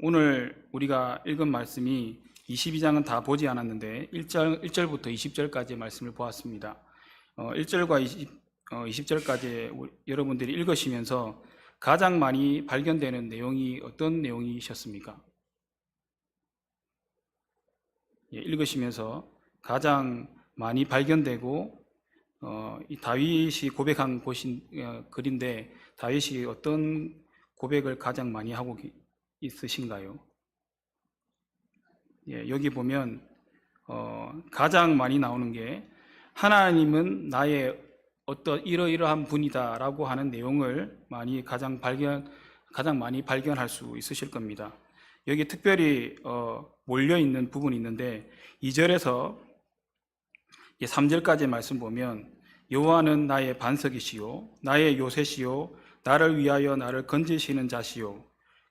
오늘 우리가 읽은 말씀이 22장은 다 보지 않았는데 1절부터 20절까지의 말씀을 보았습니다. 1절과 20절까지 여러분들이 읽으시면서 가장 많이 발견되는 내용이 어떤 내용이셨습니까? 읽으시면서 가장 많이 발견되고 이 다윗이 고백한 글인데 다윗이 어떤 고백을 가장 많이 하고 있으신가요? 여기 보면 가장 많이 나오는 게 하나님은 나의 어떤 이러이러한 분이다 라고 하는 내용을 가장 많이 발견할 수 있으실 겁니다. 여기 특별히 몰려있는 부분이 있는데 2절에서 3절까지의 말씀 보면 여호와는 나의 반석이시요 나의 요새시요 나를 위하여 나를 건지시는 자시요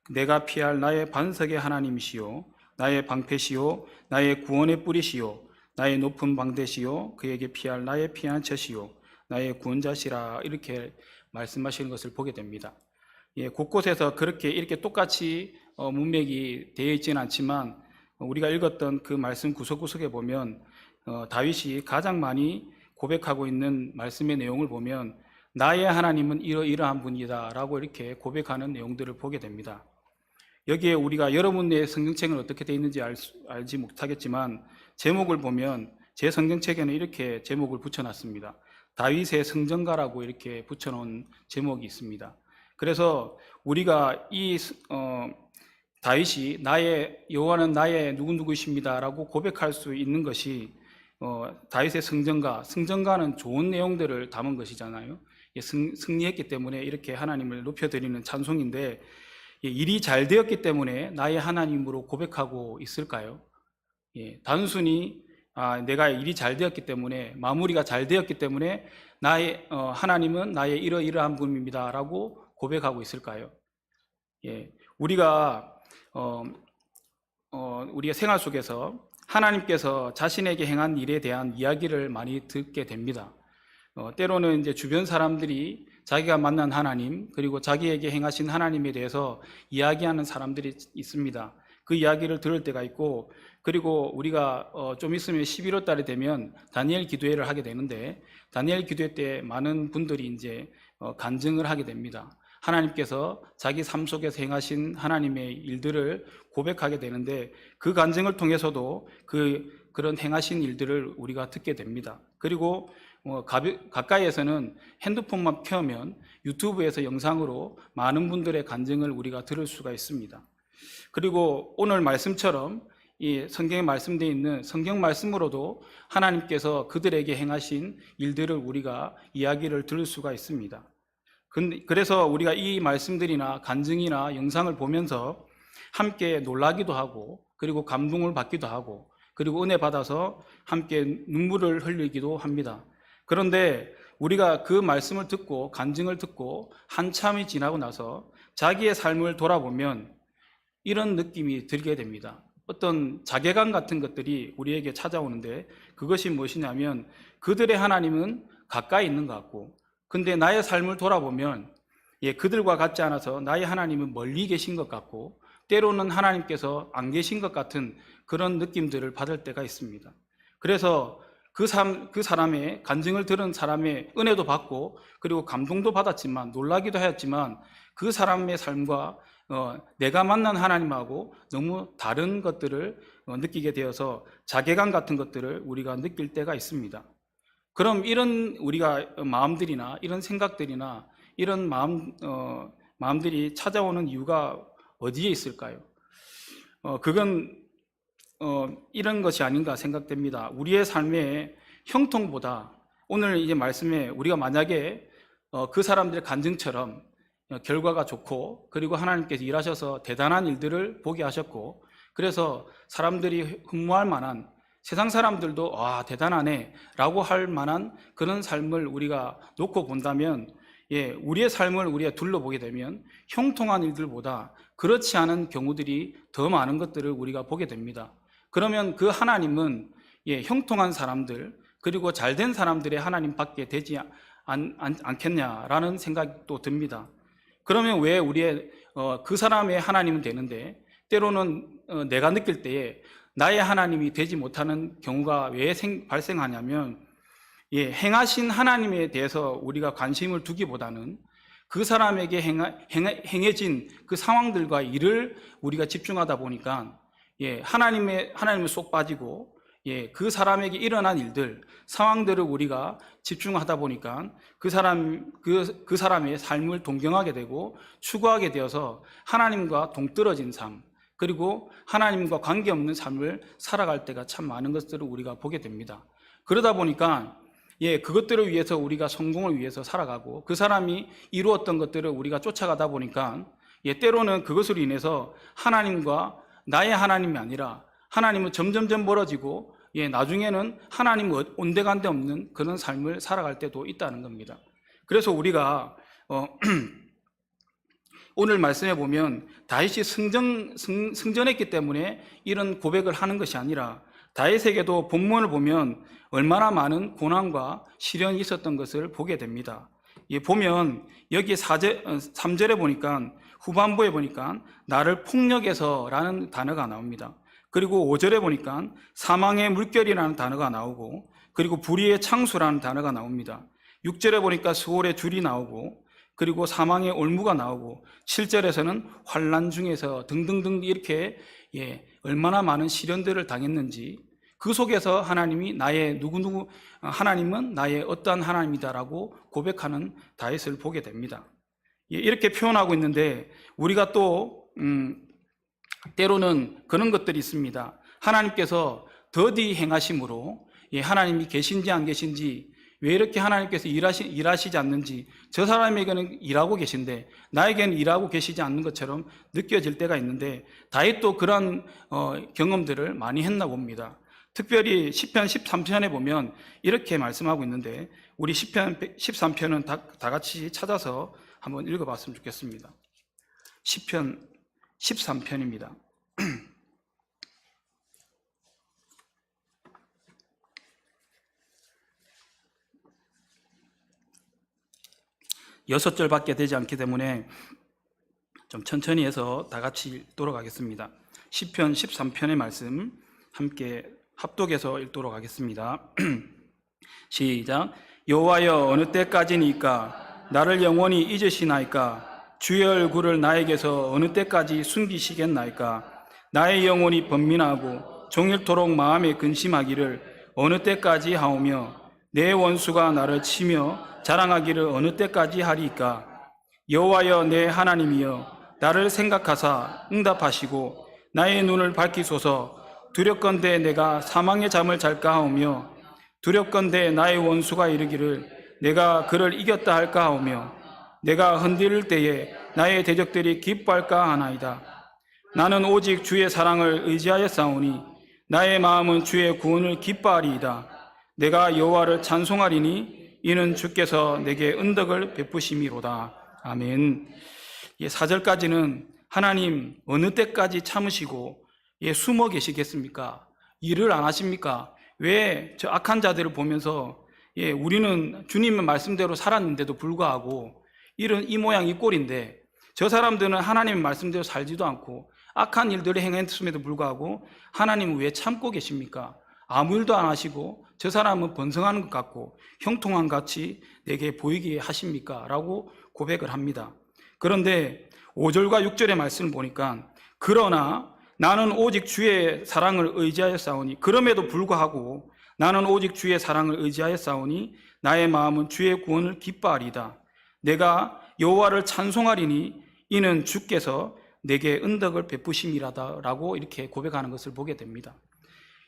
내가 피할 나의 반석의 하나님이시요 나의 방패시요 나의 구원의 뿌리시요 나의 높은 방대시요 그에게 피할 나의 피난처시요 나의 구원자시라, 이렇게 말씀하시는 것을 보게 됩니다. 곳곳에서 그렇게 이렇게 똑같이 문맥이 되어 있지는 않지만 우리가 읽었던 그 말씀 구석구석에 보면 다윗이 가장 많이 고백하고 있는 말씀의 내용을 보면 나의 하나님은 이러이러한 분이다 라고 이렇게 고백하는 내용들을 보게 됩니다. 여기에 우리가 여러분의 성경책은 어떻게 되어 있는지 알지 못하겠지만 제목을 보면 제 성경책에는 이렇게 제목을 붙여놨습니다. 다윗의 성전가라고 이렇게 붙여놓은 제목이 있습니다. 그래서 우리가 이 다윗이 여호와는 나의 누구누구이십니다 라고 고백할 수 있는 것이 다윗의 성전가는 좋은 내용들을 담은 것이잖아요. 승리했기 때문에 이렇게 하나님을 높여드리는 찬송인데 일이 잘 되었기 때문에 나의 하나님으로 고백하고 있을까요? 단순히 내가 일이 잘 되었기 때문에, 마무리가 잘 되었기 때문에 하나님은 나의 이러이러한 분입니다 라고 고백하고 있을까요? 우리가 생활 속에서 하나님께서 자신에게 행한 일에 대한 이야기를 많이 듣게 됩니다. 때로는 이제 주변 사람들이 자기가 만난 하나님, 그리고 자기에게 행하신 하나님에 대해서 이야기하는 사람들이 있습니다. 그 이야기를 들을 때가 있고, 그리고 우리가 좀 있으면 11월 달이 되면 다니엘 기도회를 하게 되는데, 다니엘 기도회 때 많은 분들이 이제 간증을 하게 됩니다. 하나님께서 자기 삶 속에서 행하신 하나님의 일들을 고백하게 되는데, 그 간증을 통해서도 그런 행하신 일들을 우리가 듣게 됩니다. 그리고 가까이에서는 핸드폰만 켜면 유튜브에서 영상으로 많은 분들의 간증을 우리가 들을 수가 있습니다. 그리고 오늘 말씀처럼 이 성경에 말씀되어 있는 성경 말씀으로도 하나님께서 그들에게 행하신 일들을 우리가 이야기를 들을 수가 있습니다. 그래서 우리가 이 말씀들이나 간증이나 영상을 보면서 함께 놀라기도 하고, 그리고 감동을 받기도 하고, 그리고 은혜 받아서 함께 눈물을 흘리기도 합니다. 그런데 우리가 그 말씀을 듣고 간증을 듣고 한참이 지나고 나서 자기의 삶을 돌아보면 이런 느낌이 들게 됩니다. 어떤 자괴감 같은 것들이 우리에게 찾아오는데, 그것이 무엇이냐면 그들의 하나님은 가까이 있는 것 같고, 근데 나의 삶을 돌아보면 그들과 같지 않아서 나의 하나님은 멀리 계신 것 같고, 때로는 하나님께서 안 계신 것 같은 그런 느낌들을 받을 때가 있습니다. 그래서 그 사람의 간증을 들은 사람의 은혜도 받고, 그리고 감동도 받았지만, 놀라기도 하였지만, 그 사람의 삶과 내가 만난 하나님하고 너무 다른 것들을 느끼게 되어서 자괴감 같은 것들을 우리가 느낄 때가 있습니다. 그럼 이런 우리가 마음들이나 이런 생각들이나 이런 마음들이 찾아오는 이유가 어디에 있을까요? 그건 이런 것이 아닌가 생각됩니다. 우리의 삶의 형통보다 오늘 이제 말씀에 우리가 만약에 그 사람들의 간증처럼 결과가 좋고, 그리고 하나님께서 일하셔서 대단한 일들을 보게 하셨고, 그래서 사람들이 흠모할 만한, 세상 사람들도 와 대단하네 라고 할 만한 그런 삶을 우리가 놓고 본다면, 우리의 삶을 우리가 둘러보게 되면 형통한 일들보다 그렇지 않은 경우들이 더 많은 것들을 우리가 보게 됩니다. 그러면 그 하나님은 형통한 사람들, 그리고 잘된 사람들의 하나님밖에 되지 않겠냐라는 생각도 듭니다. 그러면 왜 그 사람의 하나님은 되는데 때로는 내가 느낄 때에 나의 하나님이 되지 못하는 경우가 왜 발생하냐면, 행하신 하나님에 대해서 우리가 관심을 두기보다는 그 사람에게 행해진 그 상황들과 일을 우리가 집중하다 보니까 하나님을 쏙 빠지고 그 사람에게 일어난 일들, 상황들을 우리가 집중하다 보니까 그 사람의 삶을 동경하게 되고 추구하게 되어서 하나님과 동떨어진 삶, 그리고 하나님과 관계없는 삶을 살아갈 때가 참 많은 것들을 우리가 보게 됩니다. 그러다 보니까 그것들을 위해서 우리가 성공을 위해서 살아가고 그 사람이 이루었던 것들을 우리가 쫓아가다 보니까 때로는 그것으로 인해서 하나님과 나의 하나님이 아니라 하나님은 점점점 멀어지고 나중에는 하나님 온데간데 없는 그런 삶을 살아갈 때도 있다는 겁니다. 그래서 우리가 오늘 말씀해 보면 다윗이 승전했기 때문에 이런 고백을 하는 것이 아니라 다윗에게도 본문을 보면 얼마나 많은 고난과 시련이 있었던 것을 보게 됩니다. 보면 여기 3절에 보니까, 후반부에 보니까 나를 폭력에서라는 단어가 나옵니다. 그리고 5절에 보니까 사망의 물결이라는 단어가 나오고, 그리고 불의의 창수라는 단어가 나옵니다. 6절에 보니까 수월의 줄이 나오고, 그리고 사망의 올무가 나오고, 7절에서는 환난 중에서 등등등 이렇게 얼마나 많은 시련들을 당했는지, 그 속에서 하나님은 나의 어떠한 하나님이다라고 고백하는 다윗을 보게 됩니다. 이렇게 표현하고 있는데, 우리가 또 때로는 그런 것들이 있습니다. 하나님께서 더디 행하심으로 하나님이 계신지 안 계신지, 왜 이렇게 하나님께서 일하시지 않는지, 저 사람에게는 일하고 계신데 나에게는 일하고 계시지 않는 것처럼 느껴질 때가 있는데, 다윗도 그런 경험들을 많이 했나 봅니다. 특별히 시편 13편에 보면 이렇게 말씀하고 있는데, 우리 시편 13편은 다 같이 찾아서 한번 읽어봤으면 좋겠습니다. 시편 13편입니다. 6절밖에 되지 않기 때문에 좀 천천히 해서 다 같이 읽도록 하겠습니다. 시편 13편의 말씀 함께 합독해서 읽도록 하겠습니다. 시작. 여호와여, 어느 때까지니까 나를 영원히 잊으시나이까? 주의 얼굴을 나에게서 어느 때까지 숨기시겠나이까? 나의 영혼이 번민하고 종일토록 마음에 근심하기를 어느 때까지 하오며, 내 원수가 나를 치며 자랑하기를 어느 때까지 하리이까? 여호와여, 내 하나님이여, 나를 생각하사 응답하시고 나의 눈을 밝히소서. 두렵건대 내가 사망의 잠을 잘까 하오며, 두렵건대 나의 원수가 이르기를 내가 그를 이겼다 할까 하오며, 내가 흔들릴 때에 나의 대적들이 기뻐할까 하나이다. 나는 오직 주의 사랑을 의지하여 싸우니 나의 마음은 주의 구원을 기뻐하리이다. 내가 여호와를 찬송하리니 이는 주께서 내게 은덕을 베푸심이로다. 아멘. 4절까지는 하나님 어느 때까지 참으시고 숨어 계시겠습니까? 일을 안 하십니까? 왜 저 악한 자들을 보면서 우리는 주님의 말씀대로 살았는데도 불구하고 이 모양 이 꼴인데, 저 사람들은 하나님의 말씀대로 살지도 않고 악한 일들을 행했음에도 불구하고 하나님은 왜 참고 계십니까? 아무 일도 안 하시고 저 사람은 번성하는 것 같고 형통한 같이 내게 보이게 하십니까? 라고 고백을 합니다. 그런데 5절과 6절의 말씀을 보니까, 그러나 나는 오직 주의 사랑을 의지하여 싸우니, 그럼에도 불구하고 나는 오직 주의 사랑을 의지하여 싸우니 나의 마음은 주의 구원을 기뻐하리다. 내가 여호와를 찬송하리니 이는 주께서 내게 은덕을 베푸심이라다라고 이렇게 고백하는 것을 보게 됩니다.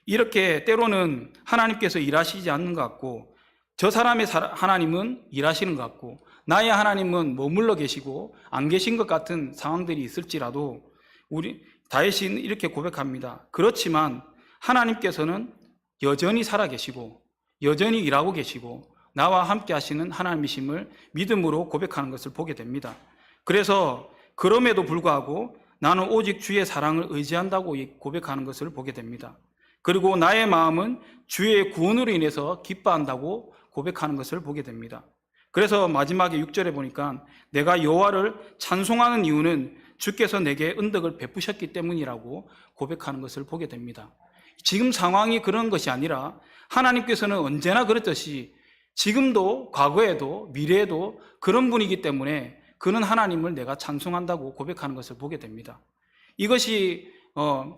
이렇게 때로는 하나님께서 일하시지 않는 것 같고, 저 사람의 하나님은 일하시는 것 같고, 나의 하나님은 머물러 계시고 안 계신 것 같은 상황들이 있을지라도 우리 다윗은 이렇게 고백합니다. 그렇지만 하나님께서는 여전히 살아계시고 여전히 일하고 계시고 나와 함께 하시는 하나님이심을 믿음으로 고백하는 것을 보게 됩니다. 그래서 그럼에도 불구하고 나는 오직 주의 사랑을 의지한다고 고백하는 것을 보게 됩니다. 그리고 나의 마음은 주의 구원으로 인해서 기뻐한다고 고백하는 것을 보게 됩니다. 그래서 마지막에 6절에 보니까 내가 여호와를 찬송하는 이유는 주께서 내게 은덕을 베푸셨기 때문이라고 고백하는 것을 보게 됩니다. 지금 상황이 그런 것이 아니라 하나님께서는 언제나 그랬듯이 지금도 과거에도 미래에도 그런 분이기 때문에 그는 하나님을 내가 찬송한다고 고백하는 것을 보게 됩니다. 이것이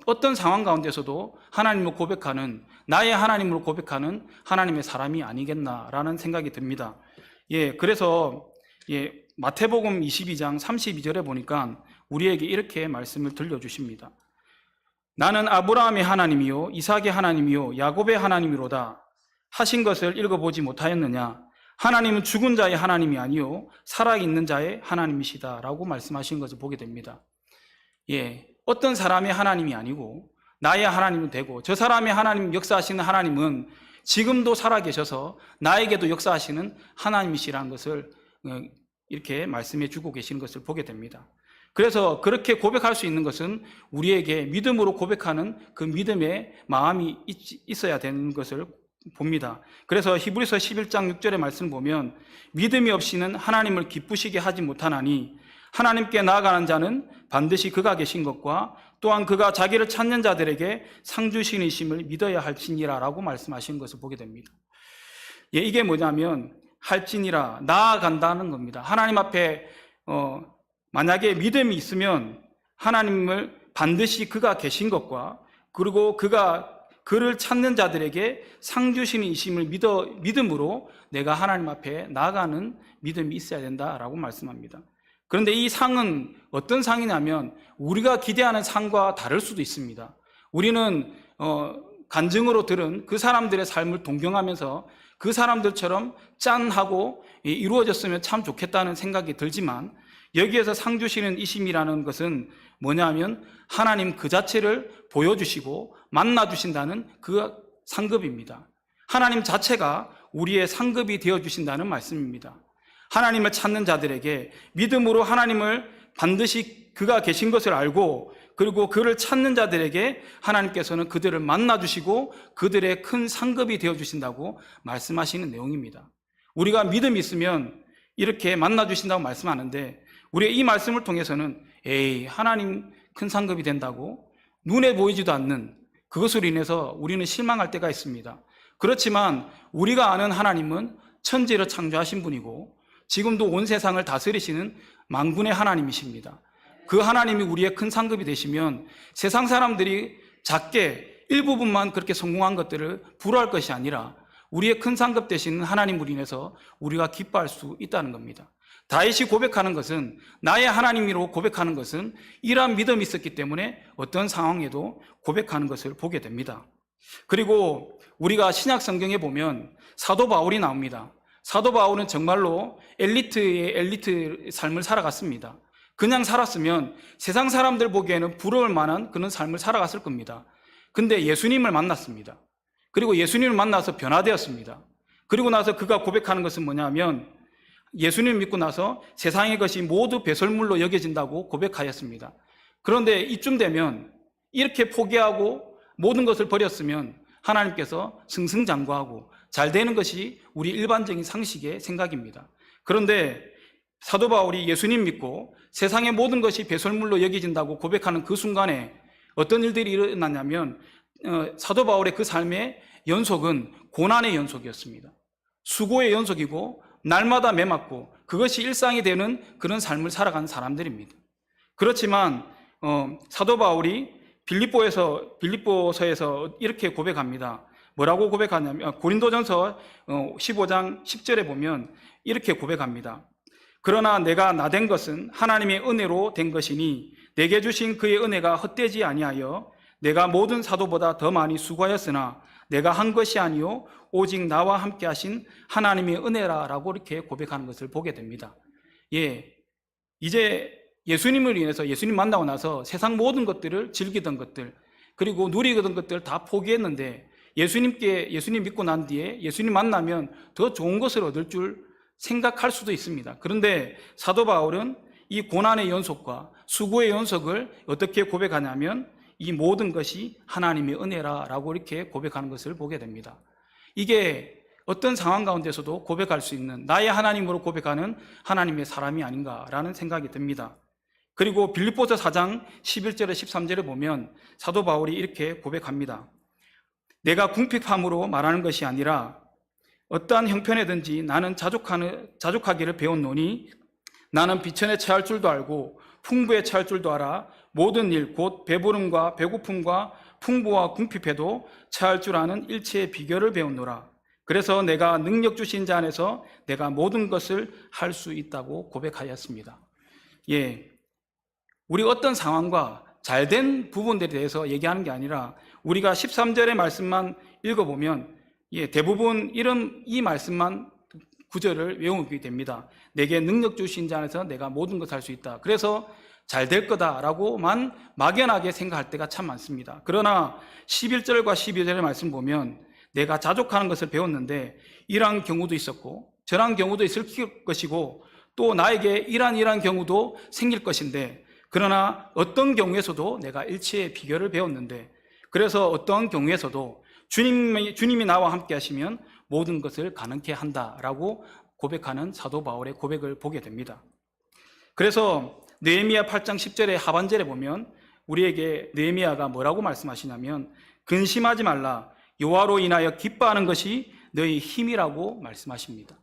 어떤 상황 가운데서도 하나님을 고백하는, 나의 하나님을 고백하는 하나님의 사람이 아니겠나라는 생각이 듭니다. 그래서 마태복음 22장 32절에 보니까 우리에게 이렇게 말씀을 들려주십니다. 나는 아브라함의 하나님이요 이삭의 하나님이요 야곱의 하나님이로다 하신 것을 읽어보지 못하였느냐? 하나님은 죽은 자의 하나님이 아니요 살아있는 자의 하나님이시다 라고 말씀하신 것을 보게 됩니다. 어떤 사람의 하나님이 아니고 나의 하나님은 되고, 저 사람의 하나님, 역사하시는 하나님은 지금도 살아계셔서 나에게도 역사하시는 하나님이시라는 것을 이렇게 말씀해 주고 계시는 것을 보게 됩니다. 그래서 그렇게 고백할 수 있는 것은 우리에게 믿음으로 고백하는 그 믿음의 마음이 있어야 되는 것을 봅니다. 그래서 히브리서 11장 6절의 말씀을 보면 믿음이 없이는 하나님을 기쁘시게 하지 못하나니 하나님께 나아가는 자는 반드시 그가 계신 것과 또한 그가 자기를 찾는 자들에게 상 주시니심을 믿어야 할지니라 라고 말씀하신 것을 보게 됩니다. 이게 뭐냐면 할지니라, 나아간다는 겁니다. 하나님 앞에 만약에 믿음이 있으면 하나님을 반드시 그가 계신 것과 그리고 그를 찾는 자들에게 상 주시니심을 믿음으로 내가 하나님 앞에 나아가는 믿음이 있어야 된다라고 말씀합니다. 그런데 이 상은 어떤 상이냐면 우리가 기대하는 상과 다를 수도 있습니다. 우리는 간증으로 들은 그 사람들의 삶을 동경하면서 그 사람들처럼 짠하고 이루어졌으면 참 좋겠다는 생각이 들지만, 여기에서 상 주시는 이심이라는 것은 뭐냐면 하나님 그 자체를 보여주시고 만나주신다는 그 상급입니다. 하나님 자체가 우리의 상급이 되어주신다는 말씀입니다. 하나님을 찾는 자들에게 믿음으로 하나님을 반드시 그가 계신 것을 알고, 그리고 그를 찾는 자들에게 하나님께서는 그들을 만나주시고 그들의 큰 상급이 되어주신다고 말씀하시는 내용입니다. 우리가 믿음이 있으면 이렇게 만나주신다고 말씀하는데, 우리의 이 말씀을 통해서는 하나님 큰 상급이 된다고 눈에 보이지도 않는 그것으로 인해서 우리는 실망할 때가 있습니다. 그렇지만 우리가 아는 하나님은 천지를 창조하신 분이고 지금도 온 세상을 다스리시는 만군의 하나님이십니다. 그 하나님이 우리의 큰 상급이 되시면 세상 사람들이 작게 일부분만 그렇게 성공한 것들을 부러워할 것이 아니라 우리의 큰 상급 되시는 하나님으로 인해서 우리가 기뻐할 수 있다는 겁니다. 다윗이 고백하는 것은, 나의 하나님이로 고백하는 것은 이러한 믿음이 있었기 때문에 어떤 상황에도 고백하는 것을 보게 됩니다. 그리고 우리가 신약 성경에 보면 사도 바울이 나옵니다. 사도 바울은 정말로 엘리트의 엘리트 삶을 살아갔습니다. 그냥 살았으면 세상 사람들 보기에는 부러울 만한 그런 삶을 살아갔을 겁니다. 근데 예수님을 만났습니다. 그리고 예수님을 만나서 변화되었습니다. 그리고 나서 그가 고백하는 것은 뭐냐면 예수님을 믿고 나서 세상의 것이 모두 배설물로 여겨진다고 고백하였습니다. 그런데 이쯤 되면 이렇게 포기하고 모든 것을 버렸으면 하나님께서 승승장구하고 잘 되는 것이 우리 일반적인 상식의 생각입니다. 그런데 사도 바울이 예수님 믿고 세상의 모든 것이 배설물로 여겨진다고 고백하는 그 순간에 어떤 일들이 일어났냐면 사도 바울의 그 삶의 연속은 고난의 연속이었습니다. 수고의 연속이고 날마다 매맞고 그것이 일상이 되는 그런 삶을 살아가는 사람들입니다. 그렇지만 사도 바울이 빌립보서에서 이렇게 고백합니다. 뭐라고 고백하냐면 고린도전서 15장 10절에 보면 이렇게 고백합니다. 그러나 내가 나된 것은 하나님의 은혜로 된 것이니 내게 주신 그의 은혜가 헛되지 아니하여 내가 모든 사도보다 더 많이 수고하였으나 내가 한 것이 아니요 오직 나와 함께 하신 하나님의 은혜라라고 이렇게 고백하는 것을 보게 됩니다. 이제 예수님을 인해서 예수님 만나고 나서 세상 모든 것들을 즐기던 것들 그리고 누리던 것들 다 포기했는데 예수님 믿고 난 뒤에 예수님 만나면 더 좋은 것을 얻을 줄 생각할 수도 있습니다. 그런데 사도 바울은 이 고난의 연속과 수고의 연속을 어떻게 고백하냐면 이 모든 것이 하나님의 은혜라라고 이렇게 고백하는 것을 보게 됩니다. 이게 어떤 상황 가운데서도 고백할 수 있는 나의 하나님으로 고백하는 하나님의 사람이 아닌가라는 생각이 듭니다. 그리고 빌립보서 4장 11절에 13절에 보면 사도 바울이 이렇게 고백합니다. 내가 궁핍함으로 말하는 것이 아니라 어떠한 형편에든지 나는 자족하기를 배웠노니 나는 비천에 처할 줄도 알고 풍부에 처할 줄도 알아 모든 일 곧 배부름과 배고픔과 풍부와 궁핍에도 처할 줄 아는 일체의 비결을 배웠노라. 그래서 내가 능력 주신 자 안에서 내가 모든 것을 할 수 있다고 고백하였습니다. 우리 어떤 상황과 잘된 부분들에 대해서 얘기하는 게 아니라 우리가 13절의 말씀만 읽어보면 대부분 이 말씀만 구절을 외우게 됩니다. 내게 능력 주신 자 안에서 내가 모든 것을 할 수 있다. 그래서 잘 될 거다라고만 막연하게 생각할 때가 참 많습니다. 그러나 11절과 12절의 말씀 보면 내가 자족하는 것을 배웠는데 이러한 경우도 있었고 저러한 경우도 있을 것이고 또 나에게 이러한 경우도 생길 것인데 그러나 어떤 경우에서도 내가 일체의 비결을 배웠는데 그래서 어떤 경우에서도 주님이 나와 함께 하시면 모든 것을 가능케 한다라고 고백하는 사도 바울의 고백을 보게 됩니다. 그래서 느헤미야 8장 10절의 하반절에 보면 우리에게 느헤미야가 뭐라고 말씀하시냐면 근심하지 말라 여호와로 인하여 기뻐하는 것이 너희 힘이라고 말씀하십니다.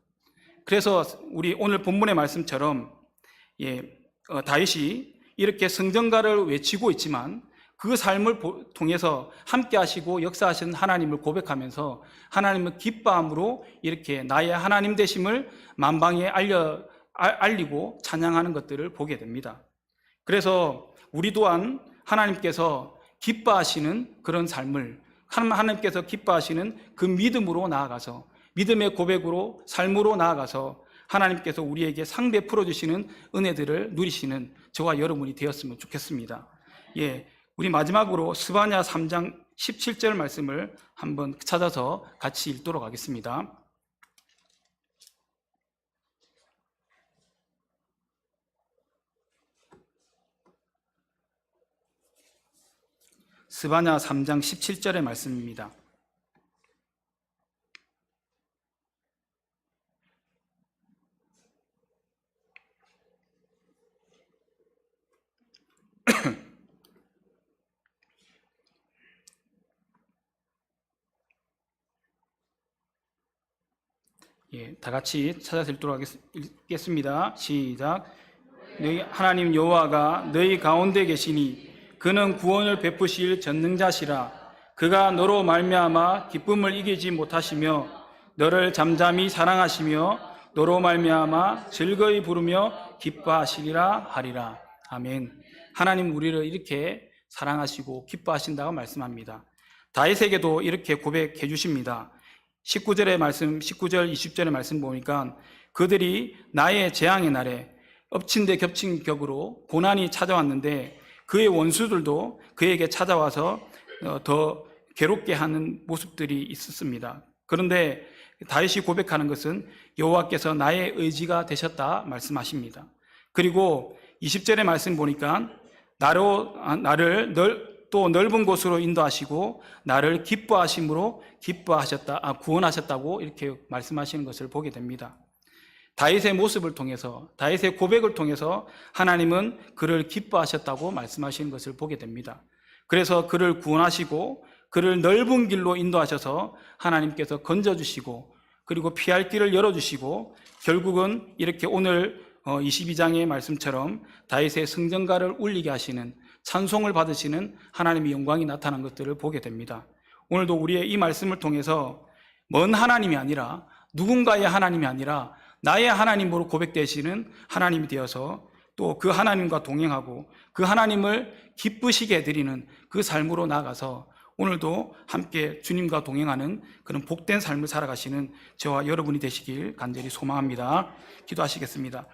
그래서 우리 오늘 본문의 말씀처럼 다윗이 이렇게 성전가를 외치고 있지만 그 삶을 통해서 함께 하시고 역사하신 하나님을 고백하면서 하나님을 기뻐함으로 이렇게 나의 하나님 되심을 만방에 알리고 찬양하는 것들을 보게 됩니다. 그래서 우리 또한 하나님께서 기뻐하시는 그런 삶을 하나님께서 기뻐하시는 그 믿음으로 나아가서 믿음의 고백으로 삶으로 나아가서 하나님께서 우리에게 상 베풀어 주시는 은혜들을 누리시는 저와 여러분이 되었으면 좋겠습니다. 우리 마지막으로 스바냐 3장 17절 말씀을 한번 찾아서 같이 읽도록 하겠습니다. 스바냐 3장 17절의 말씀입니다. 다 같이 찾아서 읽도록 하겠습니다. 시작. 너희 하나님 여호와가 너희 가운데 계시니 그는 구원을 베푸실 전능자시라. 그가 너로 말미암아 기쁨을 이기지 못하시며 너를 잠잠히 사랑하시며 너로 말미암아 즐거이 부르며 기뻐하시리라 하리라. 아멘. 하나님 우리를 이렇게 사랑하시고 기뻐하신다고 말씀합니다. 다윗에게도 이렇게 고백해 주십니다. 19절의 말씀, 19절, 20절의 말씀 보니까 그들이 나의 재앙의 날에 엎친 데 겹친 격으로 고난이 찾아왔는데 그의 원수들도 그에게 찾아와서 더 괴롭게 하는 모습들이 있었습니다. 그런데 다윗이 고백하는 것은 여호와께서 나의 의지가 되셨다 말씀하십니다. 그리고 20절의 말씀 보니까 나를 또 넓은 곳으로 인도하시고 나를 기뻐하심으로 구원하셨다고 이렇게 말씀하시는 것을 보게 됩니다. 다윗의 모습을 통해서 다윗의 고백을 통해서 하나님은 그를 기뻐하셨다고 말씀하시는 것을 보게 됩니다. 그래서 그를 구원하시고 그를 넓은 길로 인도하셔서 하나님께서 건져주시고 그리고 피할 길을 열어주시고 결국은 이렇게 오늘 22장의 말씀처럼 다윗의 성전가를 울리게 하시는 찬송을 받으시는 하나님의 영광이 나타난 것들을 보게 됩니다. 오늘도 우리의 이 말씀을 통해서 먼 하나님이 아니라 누군가의 하나님이 아니라 나의 하나님으로 고백되시는 하나님이 되어서 또 그 하나님과 동행하고 그 하나님을 기쁘시게 해드리는 그 삶으로 나아가서 오늘도 함께 주님과 동행하는 그런 복된 삶을 살아가시는 저와 여러분이 되시길 간절히 소망합니다. 기도하시겠습니다.